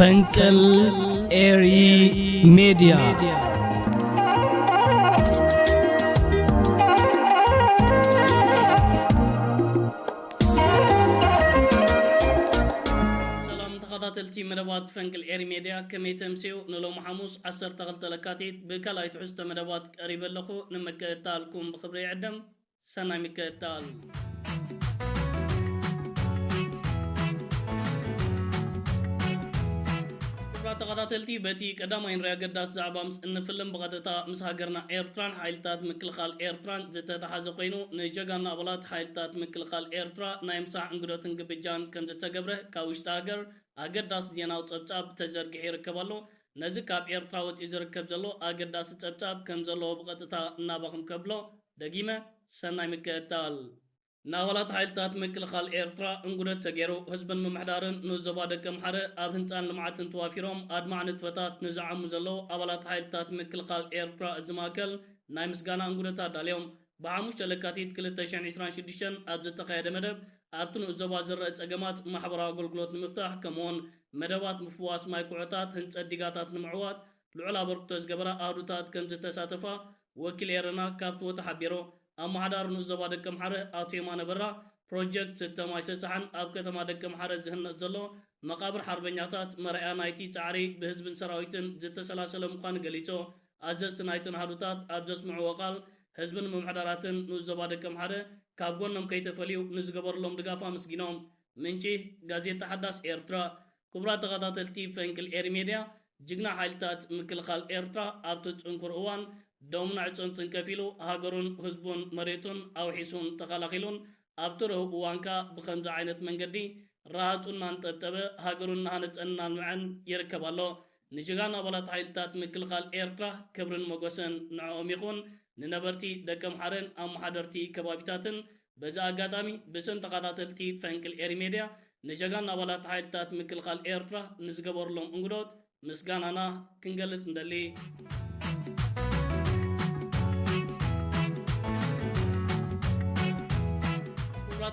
ፈንቅል ኤሪ ሚዲያ ተልቲ መደባት ፈንቅል ኤሪ ሚዲያ ከመይተምሲው ንሎም ሐሙስ 12 ለካቲት በከላይ ትሕስተ መደባት ቀሪበ ለኹ ንመከታልኩም በኽብሪ ይዕደም ሰናይ መከታል ተኸታተልቲ በቲ ቀዳማይ ንሪያ ገዳስ ዛዕባ ምስ እንፍልም በቐጥታ ምስ ሃገርና ኤርትራን ሓይልታት ምክልኻል ኤርትራን ዝተተሓዘ ኮይኑ ንጀጋና ኣባላት ሓይልታት ምክልኻል ኤርትራ ናይ ምሳሕ እንግዶትን ግብጃን ከም ዝተገብረ ካብ ውሽጢ ሃገር ኣገዳሲ ዜናዊ ጸብጻብ ተዘርጊሑ ይርከብ ኣሎ ነዚ ካብ ኤርትራ ወፂኡ ዝርከብ ዘሎ ኣገዳሲ ጸብጻብ ከም ዘለዎ በቐጥታ እናባኽም ከብሎ ደጊመ ሰናይ ምክትታል ናባላት ሓይልታት ምክልኻል ኤርትራ እንጉደት ተገይሩ ህዝብን ምምሕዳርን ንዞባ ደገ ኣምሓረ ኣብ ህንፃን ልምዓትን ተዋፊሮም ኣድማዕ ንጥፈታት ንዝዓሙ ዘለዉ ኣባላት ሓይልታት ምክልኻል ኤርትራ ዝማእከል ናይ ምስጋና እንጉደታት ዳልዮም ብ5 ለካቲት 2026 ኣብ ዝተኻየደ መደብ ኣብቲ ንዞባ ዝረአ ፀገማት ማሕበራዊ ኣገልግሎት ንምፍታሕ ከምኡውን መደባት ምፍዋስ ማይ ኩዕታት ህንፀት ዲጋታት ንምዕዋት ልዑል ኣበርክቶ ዝገበራ ኣህዱታት ከም ዝተሳተፋ ወኪል ኤረና ካብቲ ወታ ሓቢሮ ኣማሓዳር ንዞባ ደገ ኣምሓረ ኣቶ የማነ በራ ፕሮጀክት ስተማይ ሰሳሓን ኣብ ከተማ ደገ ኣምሓረ ዝህነፅ ዘሎ መቃብር ሓርበኛታት መርኣያ ናይቲ ፃዕሪ ብህዝብን ሰራዊትን ዝተሰላሰለ ምዃኑ ገሊፆ ኣዘዝቲ ናይትን ኣህዱታት ኣብ ዘስምዕዎ ቃል ህዝብን ምምሕዳራትን ንዞባ ደገ ኣምሓረ ካብ ጎኖም ከይተፈልዩ ንዝገበረሎም ድጋፍ ኣመስጊኖም ምንጪ ጋዜጣ ሓዳስ ኤርትራ ክቡራት ተኸታተልቲ ፈንቅል ኤሪ ሚድያ ጅግና ሓይልታት ምክልኻል ኤርትራ ኣብቲ ፅንኩር እዋን ዶምና ዕፅንትን ከፊሉ ሃገሩን ህዝቡን መሬቱን ኣውሒሱን ተኸላኺሉን ኣብቲ ረሁብ እዋንካ ብከምዚ ዓይነት መንገዲ ራሃፁና እንጠብጠበ ሃገሩን ናሃነፀና ንምዐን ይርከብ ኣሎ ንጅጋን ኣባላት ሓይልታት ምክልኻል ኤርትራ ክብርን መጎሰን ንዕኦም ይኹን ንነበርቲ ደገ ኣምሓረን ኣመሓደርቲ ከባቢታትን በዚ ኣጋጣሚ ብስም ተኸታተልቲ ፈንቅል ኤሪ ሚድያ ንጀጋን ኣባላት ሓይልታት ምክልኻል ኤርትራ ንዝገበረሎም እንግዶት ምስጋናና ክንገልጽ እንደሊ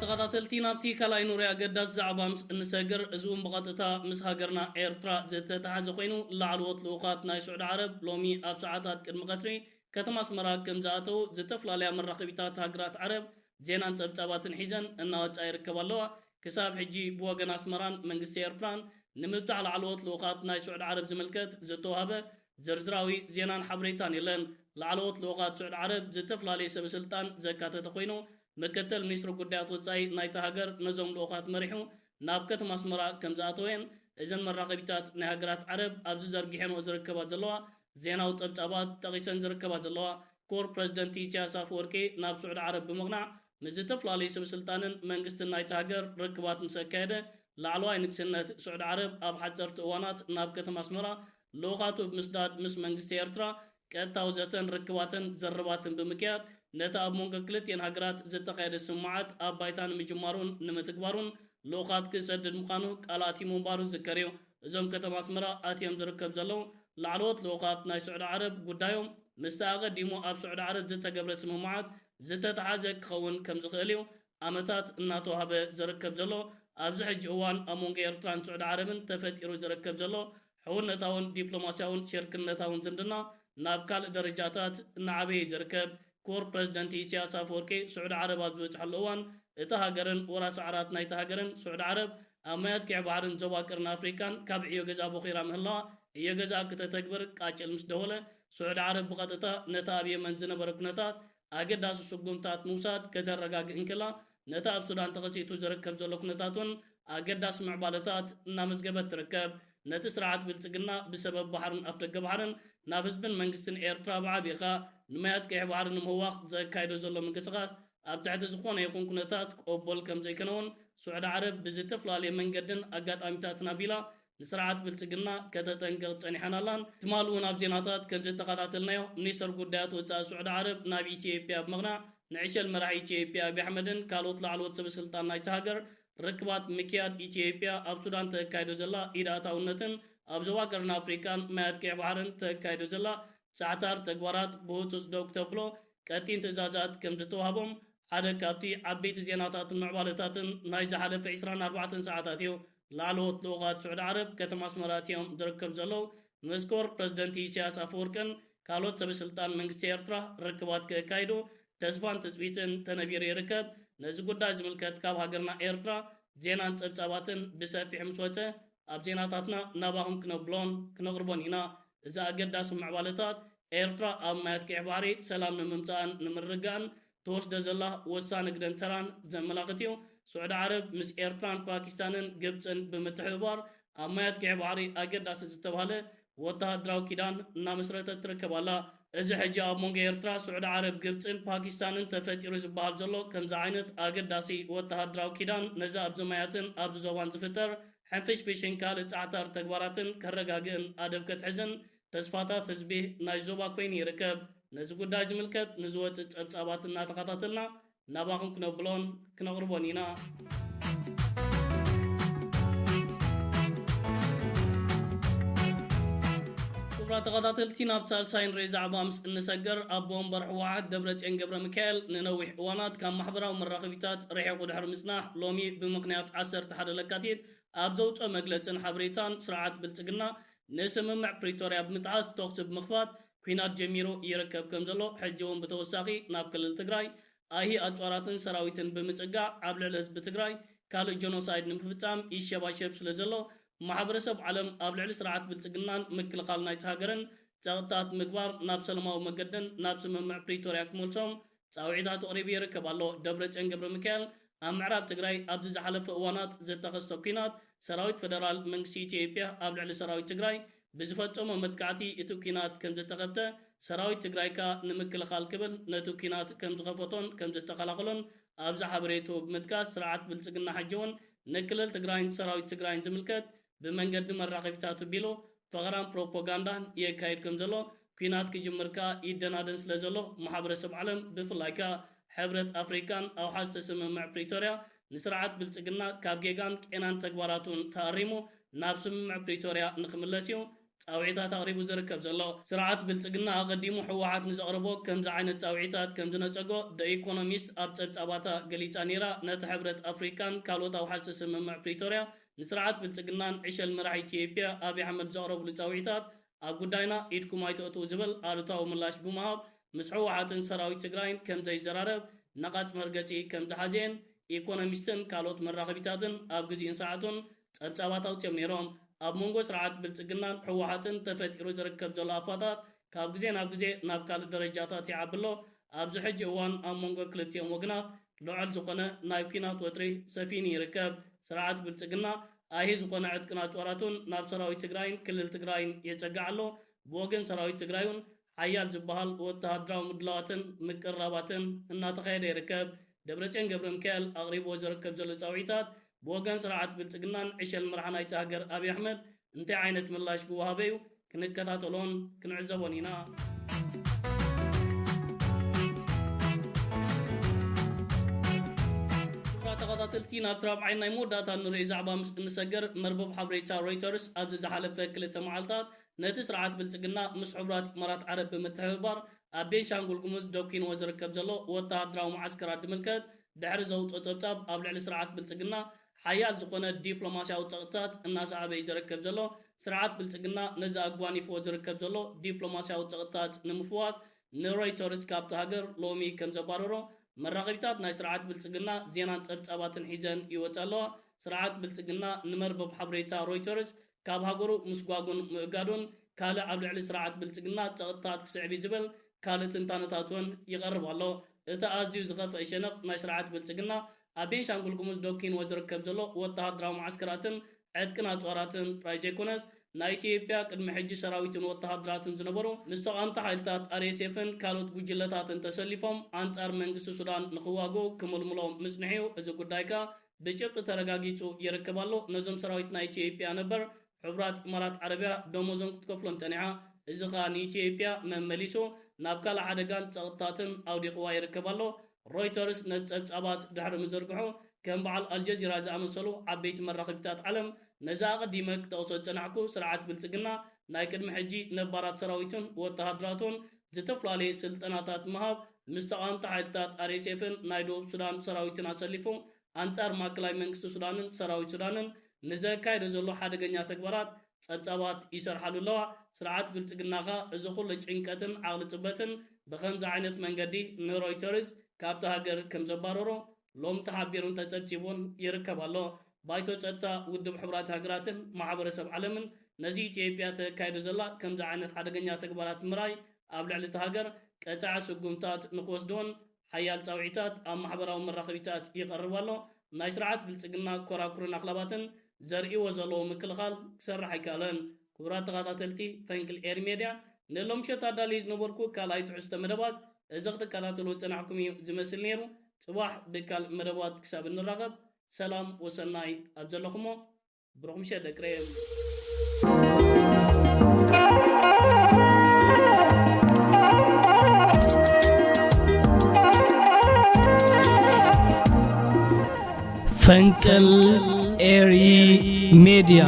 ተኸታተልቲ ናብቲ ካልኣይ ኑርያ ገዳስ ዛዕባ ምስ እንሰግር እዚውን ብቐጥታ ምስ ሃገርና ኤርትራ ዝተተሓዘ ኮይኑ ላዕለዎት ልኡኻት ናይ ስዑድ ዓረብ ሎሚ ኣብ ሰዓታት ቅድሚ ቀትሪ ከተማ ኣስመራ ከም ዝኣተው ዝተፈላለያ መራኸቢታት ሃገራት ዓረብ ዜናን ጸብጻባትን ሒዘን እናወፃ ይርከባ ኣለዋ ክሳብ ሕጂ ብወገን ኣስመራን መንግስቲ ኤርትራን ንምብታሕ ላዕለዎት ልኡኻት ናይ ስዑድ ዓረብ ዝምልከት ዝተዋህበ ዝርዝራዊ ዜናን ሓበሬታን የለን ላዕለዎት ልኡኻት ስዑድ ዓረብ ዝተፈላለየ ሰብ ስልጣን ዘካተተ ኮይኑ ምክትል ሚኒስትሪ ጉዳያት ወፃኢ ናይቲ ሃገር ነዞም ልኡኻት መሪሑ ናብ ከተማ ኣስመራ ከም ዝኣተወን እዘን መራኸቢታት ናይ ሃገራት ዓረብ ኣብዚ ዘርጊሐንዎ ዝርከባ ዘለዋ ዜናዊ ጸብጻባት ጠቒሰን ዝርከባ ዘለዋ ክቡር ፕረዚደንት ኢሳያስ ኣፈወርቂ ናብ ስዑድ ዓረብ ብምቕናዕ ንዝተፈላለዩ ሰብ ስልጣንን መንግስትን ናይቲ ሃገር ርክባት ምስ ኣካየደ ላዕለዋይ ንግስነት ስዑድ ዓረብ ኣብ ሓፀርቲ እዋናት ናብ ከተማ ኣስመራ ልኡኻቱ ብምስዳድ ምስ መንግስቲ ኤርትራ ቀጥታዊ ዘተን ርክባትን ዘረባትን ብምክያድ ነታ ኣብ መንጎ ክልቲአን ሃገራት ዝተኻየደ ስምዓት ኣብ ባይታ ንምጅማሩን ንምትግባሩን ልኡኻት ክሰድድ ምዃኑ ቃላት ምንባሩ ዝዝከር እዩ እዞም ከተማ ኣስመራ ኣትዮም ዝርከብ ዘለዉ ላዕለዎት ልኡኻት ናይ ስዑድ ዓረብ ጉዳዮም ምስ ኣቐዲሙ ኣብ ስዑድ ዓረብ ዝተገብረ ስምምዓት ዝተተሓዘ ክኸውን ከም ዝኽእል እዩ ዓመታት እናተዋህበ ዝርከብ ዘሎ ኣብዚ ሕጂ እዋን ኣብ መንጎ ኤርትራን ስዑድ ዓረብን ተፈጢሩ ዝርከብ ዘሎ ሕውነታውን ዲፕሎማስያውን ሽርክነታውን ዝምድና ናብ ካልእ ደረጃታት እናዓበየ ዝርከብ ክቡር ፕረዚደንት ኢሳያስ ኣፈወርቂ ስዑድ ዓረብ ኣብ ዝበፅሐሉ እዋን እቲ ሃገርን ወራሲ ዓራት ናይቲ ሃገርን ስዑድ ዓረብ ኣብ ማያት ኪዕ ባሕርን ዞባ ቅርኒ ኣፍሪካን ካብ ዕዮ ገዛ ቦኺራ ምህላዋ እዮ ገዛ ክተተግብር ቃጭል ምስ ደወለ ስዑድ ዓረብ ብቐጥታ ነታ ኣብ የመን ዝነበረ ኩነታት ኣገዳሲ ስጉምታት ምውሳድ ከተረጋግእ እንክላ ነታ ኣብ ሱዳን ተኸሲቱ ዝርከብ ዘሎ ኩነታትን ኣገዳሲ ምዕባለታት እናመዝገበት ትርከብ ነቲ ስርዓት ብልጽግና ብሰበብ ባሕርን ኣፍ ደገ ባሕርን ናብ ህዝብን መንግስትን ኤርትራ ብዓቢኻ ንማያት ቀይሕ ባሕሪ ንምህዋኽ ዘካይዶ ዘሎ ምንቅስቓስ ኣብ ትሕቲ ዝኾነ ይኹን ኩነታት ክቕበል ከም ዘይኮነውን ስዑድ ዓረብ ብዝተፈላለየ መንገድን ኣጋጣሚታትን ኣቢላ ንስርዓት ብልጽግና ከተጠንቅቕ ጸኒሐን ኣላን ትማል እውን ኣብ ዜናታት ከም ዝተኸታተልናዮ ሚኒስትር ጉዳያት ወፃኢ ስዑድ ዓረብ ናብ ኢትዮጵያ ብምቕናዕ ንዕሸል መራሒ ኢትዮጵያ ኣብዪ ኣሕመድን ካልኦት ላዕለዎት ሰበስልጣን ናይቲ ሃገር ርክባት ምክያድ ኢትዮጵያ ኣብ ሱዳን ተካይዶ ዘላ ኢዳእታውነትን ኣብ ዞባ ቀርኒ ኣፍሪካን ማያት ቀይሕ ባሕርን ተካይዶ ዘላ ጻዕታር ተግባራት ብህፁፅ ደው ክተብሎ ቀጢን ትእዛዛት ከም ዝተዋህቦም ሓደ ካብቲ ዓበይቲ ዜናታትን ምዕባለታትን ናይ ዝሓለፈ 24 ሰዓታት እዩ لعلوت لغات سعود عرب كتم اسمراتيوم دركب زلو مسكور بريزيدنت إسياس أفوركن كالوت سبسلطان منግስት ኤርትራ ርክባት ከካይዶ ተስፋን ተስቢትን ተነቢር ይርከብ ነዚ ጉዳይ ዝምልከት ካብ ሃገርና ኤርትራ ዜናን ጸብጻባትን ብሰፊሕ ምስወፀ ኣብ ዜናታትና ናባኹም ክነብሎን ክነቕርቦን ኢና እዛ ኣገዳሲ ምዕባለታት ኤርትራ ኣብ ማያት ቀይሕ ባሕሪ ሰላም ንምምፃእን ንምርግጋእን ተወስደ ዘላ ወሳኒ ግደን ተራን ዘመላኽት እዩ سعود عرب مس إيرتران باكستانن جبسن بمتحبار أمايات كعباري أجد أساس تبهله وتهدراو كيدان نامسرة تركبالا إذا حجاب مونج إيرترا سعود عرب جبسن باكستانن تفتير زبال زلو كم زعينت أجد داسي وتهدراو كيدان نزا أبزماياتن أبز زوان زفتر حنفش بيشين كالت عطار تكباراتن كرقاقن أدب كتحزن تسفاتا تسبيه نايزوبا كويني ركب نزقو داج ملكت نزوات أبصاباتنا تقاطاتنا ناباهم كنبلون كنغربونينا كبرى تقاطاتلتي نابتال ساين ريزا عبامس النسجر أبوهم برح واحد دبرت إنجبر ميكال ننوح وانات كان محبرة ومراقبتات ريح ودحر مسناح لومي بمقنيات عسر تحد لكاتيد أبزوت مجلسن حبريتان سرعات بلتقنا نسمع بريتوريا بمتعاس توختب مخفات كوينات جميرو يركب كمزلو حجوهم بتوساقي ناب كل التقراي أهي أطواراتن سراويتن بمتقع عبل الحزب تقراي كالو جنوسايد نمفتام إيشيباشيب سلزلو محبرسب علم قبل على سرعات بالتقنان مكل قالنا يتهاجرن تغطات مقبار ناب سلماو مقدن ناب سممع بريتوريا كمولسوم تاوعيدات قريب يركب الله دبرت انقبر مكال أمعراب تقراي أبزز حلف أوانات زي تخصب كينات سراويت فدرال منكسي تيبيا قبل على سراويت تقراي بزفتهم مدكعتي اتوكينات كم زتقبته سراويت تقرايكا نمكل خالكبل نتوكينات كم زغفوتون كم زتقلاقلون أبز حبريتو بمدكاس سرعات بالتقنا حجون نكلل تقراين سراويت تقراين زملكت بمنقد مراقبتاتو بيلو فغرام بروباغاندان يكايد كم زلو كينات كجمركا يدنادن سلزلو محبرسب علم بفلايكا حبرت أفريكان أو حاس تسمى مع بريتوريا نسرعات بالتقنا كابجيغان كينان تقباراتون تاريمو نابسم مع بريتوريا نخملسيو تاوعيتات أغريبو زركب زلو سرعات بالتقنا أقديمو حواعات نزغربو كم زعين التاوعيتات كم زنتقو دا إيكونوميست أبتب تاباتا قليتانيرا نت حبرت أفريكان كالوت أو حاس تسمى مع بريتوريا نسرعات بالتقنان عشل مرحي تيبيا أبي حمد زغرب لتاوعيتات أبو داينا إيدكم أيتوتو زبل آلوتاو ملاش بمهاب مسحوعاتن سراوي تقراين كم زي زرارب نقاط مرقتي كم زحازين إيكونوميستن كالوت مراقبتاتن أبقزين ساعتون تاباتاو تيمنيروم أب مونغو سرعات بالتقنان حواحاتن تفتيرو زركب زلو أفاتات كابقزين أبقزي نابكال درجاتات يعبلو أبزو حج اوان أب مونغو كلتيوم وقنات لعل زقنا نايبكينات وطري سفيني ركب سرعات بالتقنا أهي زقنا عدكنات وراتون ناب سراوي تقراين كل التقراين يتقعلو بوغن سراوي تقرايون حيال زبهال وتهدراو مدلواتن مكراباتن إنا تخير يركب دبرتين قبر مكال أغريب وزركب زلو تاويتات بوغن سرعات بالتقنان عشل مرحنا يتهاجر أبي أحمد انت عينت من الله شكوها بيو كنت كتاتلون كنعزبونينا تقاطاتلتي ناتراب عين نيمو داتا نوري زعبا نسجر مربوب حبريتا رويترز أبز زحلف كلتا معالطات نتي سرعات بالتقنا مسحبرات إمارات عرب بمتحبار أبين شانقول قمز دوكين وزركب زلو وتهدراو معسكرات دملكت دحر زوت أطبطاب قبل على سرعات بالتقنا حيال زقنا دبلوماسيا وتغطات الناس عبي زركب زلو سرعات بالتقنا نزا أقواني فو زركب زلو دبلوماسيا وتغطات نمفواس نرويترز كابت هاجر لومي كم زبارورو مراقبتات ناي سرعات بالتقنا زينان تبصاباتن حيزن يوتالو سرعات بالتقنا نمربب حبريتا رويترز كاب هاغورو مسغواغون مغادون كالا عبد علي سرعات بالتقنا تغطات كسعبي زبل كالت انتانتاتون يقرب الله اتا ازيو زخف اشنق ناي سرعات بالتقنا ابين شانغول قمز دوكين وزركب زلو وتهدراو معسكراتن عدكنا طوراتن ترايجيكونس نايتيبيا قدم حج سراويتن وتهدراتن زنبرو مستقامت حالتات اريسيفن كالوت بوجلتاتن تسلفهم انصار منግስት ሱዳን ንخواغو كململو مزنحيو እዚ ጉዳይካ በጭብጥ ተረጋጊጹ ይረከባሉ ነዞም ሰራዊት ናይቲኢትዮጵያ ነበር ሕብራት ኢማራት ዓረቢያ ደሞዞም ክትከፍሎም ጸኒዓ እዚ ኻን ኢትዮጵያ መመሊሶ ናብ ካል ዓደጋን ጸጥታትን አውዲቅዋ ይረከባሉ رويترز نتصبصابات دحر مزرقحو كم بعل الجزيرة زامسلو عبيت مراقبتات علم نزا قديمك توصل تنعكو سرعات بالتقنا نايكد محجي نبارات سراويتون وتهدراتون زتفلالي سلطناتات مهاب مستقام تحالتات اريسيفن نايدو سودان سراويتنا سلفو انتار ماكلاي منكستو سودانن سراويت سودانن ንዘካይዶ ዘሎ ሓደገኛ ተግባራት ጸብጻባት ይሰርሓሉ ኣለዋ ስርዓት ብልጽግናኻ እዚ ኩሉ ጭንቀትን ዓቕሊ ጽበትን ብኸምዚ ዓይነት መንገዲ ንሮይተርስ ካብቲ ሃገር ከም ዘባረሮ ሎም ተሓቢሩን ተጸብጺቡን ይርከብ ኣሎ ባይቶ ጸጥታ ውድብ ሕብራት ሃገራትን ማሕበረሰብ ዓለምን ነዚ ኢትዮጵያ ተካይዶ ዘላ ከምዚ ዓይነት ሓደገኛ ተግባራት ምራይ ኣብ ልዕሊ እቲ ሃገር ቀጻዕ ስጉምታት ንክወስዶን ሓያል ጻውዒታት ኣብ ማሕበራዊ መራኸቢታት ይቐርብ ኣሎ ናይ ስርዓት ብልጽግና ኮራኩርን ኣኽላባትን ዘርእይዎ ዘለዎ ምክልኻል ክሰርሕ ኣይከኣለን ክቡራት ተኸታተልቲ ፈንቅል ኤር ሜድያ ንሎም ምሸት ኣዳልዩ ዝነበርኩ ካልኣይ ትሕዝቶ መደባት እዚ ክትከታተሉ ዝጸናሕኩም እዩ ዝመስል ነይሩ ጽባሕ ብካልእ መደባት ክሳብ እንራኸብ ሰላም ወሰናይ ኣብ ዘለኹሞ ብሩኽ ምሸት ደቅረየ ፈንቅል ኤሪ ሜድያ